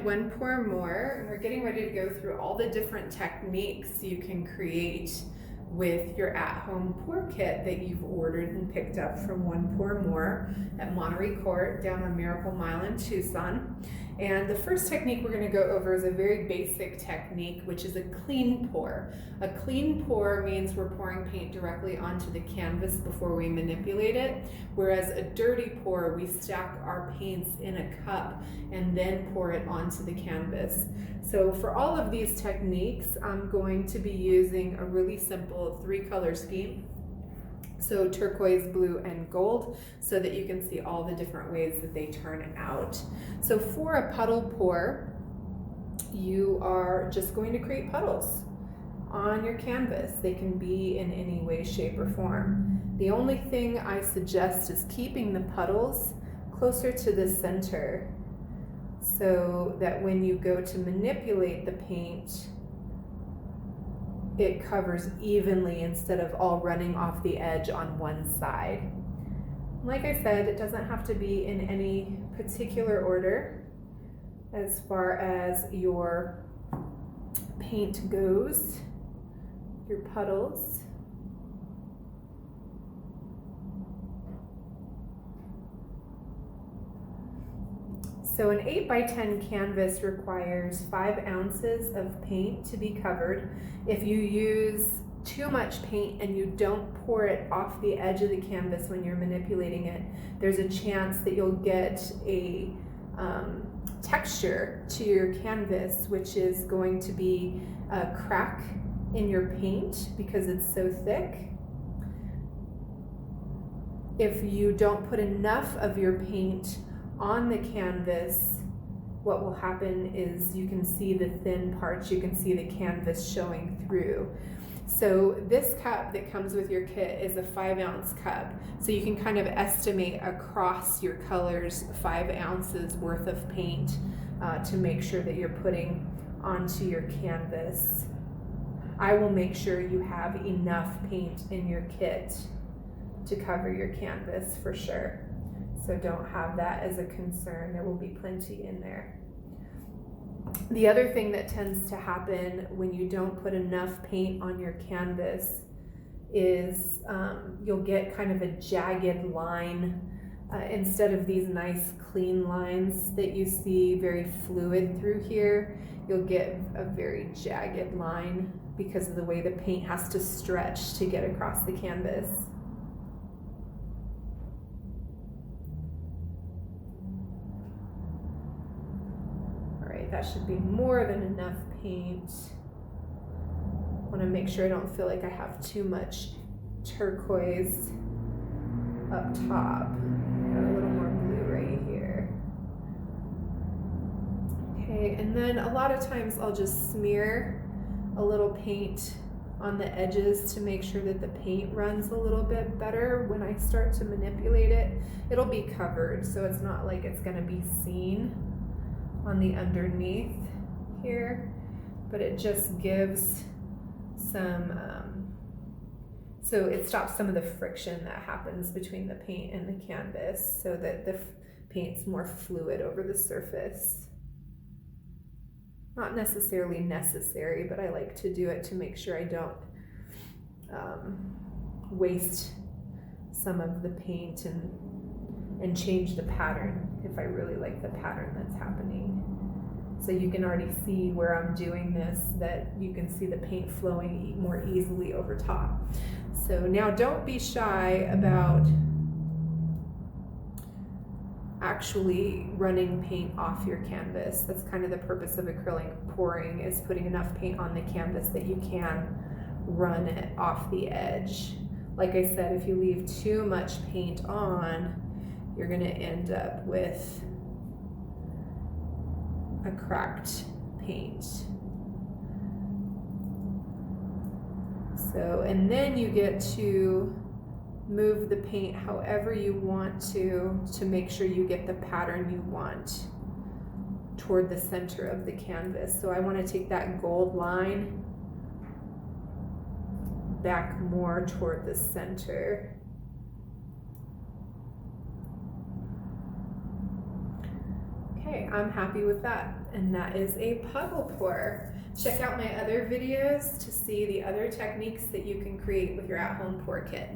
One Pour More, and we're getting ready to go through all the different techniques you can create with your at-home pour kit that you've ordered and picked up from One Pour More at Monterey Court down on Miracle Mile in Tucson. And the first technique we're going to go over is a very basic technique, which is a clean pour. A clean pour means we're pouring paint directly onto the canvas before we manipulate it, whereas a dirty pour, we stack our paints in a cup and then pour it onto the canvas. So for all of these techniques, I'm going to be using a really simple 3-color scheme. So turquoise, blue, and gold, so that you can see all the different ways that they turn out. So for a puddle pour, you are just going to create puddles on your canvas. They can be in any way, shape, or form. The only thing I suggest is keeping the puddles closer to the center so that when you go to manipulate the paint, it covers evenly instead of all running off the edge on one side. Like I said, it doesn't have to be in any particular order as far as your paint goes, your puddles. So an 8x10 canvas requires 5 ounces of paint to be covered. If you use too much paint and you don't pour it off the edge of the canvas when you're manipulating it, there's a chance that you'll get a texture to your canvas, which is going to be a crack in your paint because it's so thick. If you don't put enough of your paint on the canvas, what will happen is you can see the thin parts, you can see the canvas showing through. So this cup that comes with your kit is a 5-ounce cup. So you can kind of estimate across your colors 5 ounces worth of paint to make sure that you're putting onto your canvas. I will make sure you have enough paint in your kit to cover your canvas for sure. So don't have that as a concern. There will be plenty in there. The other thing that tends to happen when you don't put enough paint on your canvas is you'll get kind of a jagged line. Instead of these nice clean lines that you see very fluid through here, you'll get a very jagged line because of the way the paint has to stretch to get across the canvas. That should be more than enough paint. I want to make sure I don't feel like I have too much turquoise up top. Got a little more blue right here. Okay, and then a lot of times I'll just smear a little paint on the edges to make sure that the paint runs a little bit better when I start to manipulate it. It'll be covered, so it's not like it's going to be seen on the underneath here, but it just gives some, so it stops some of the friction that happens between the paint and the canvas so that the paint's more fluid over the surface. Not necessarily necessary, but I like to do it to make sure I don't waste some of the paint and change the pattern if I really like the pattern that's happening. So you can already see where I'm doing this, that you can see the paint flowing more easily over top. So now don't be shy about actually running paint off your canvas. That's kind of the purpose of acrylic pouring, is putting enough paint on the canvas that you can run it off the edge. Like I said, if you leave too much paint on, you're going to end up with a cracked paint. So, and then you get to move the paint however you want to make sure you get the pattern you want toward the center of the canvas. So I want to take that gold line back more toward the center. Okay, I'm happy with that. And that is a puddle pour. Check out my other videos to see the other techniques that you can create with your at-home pour kit.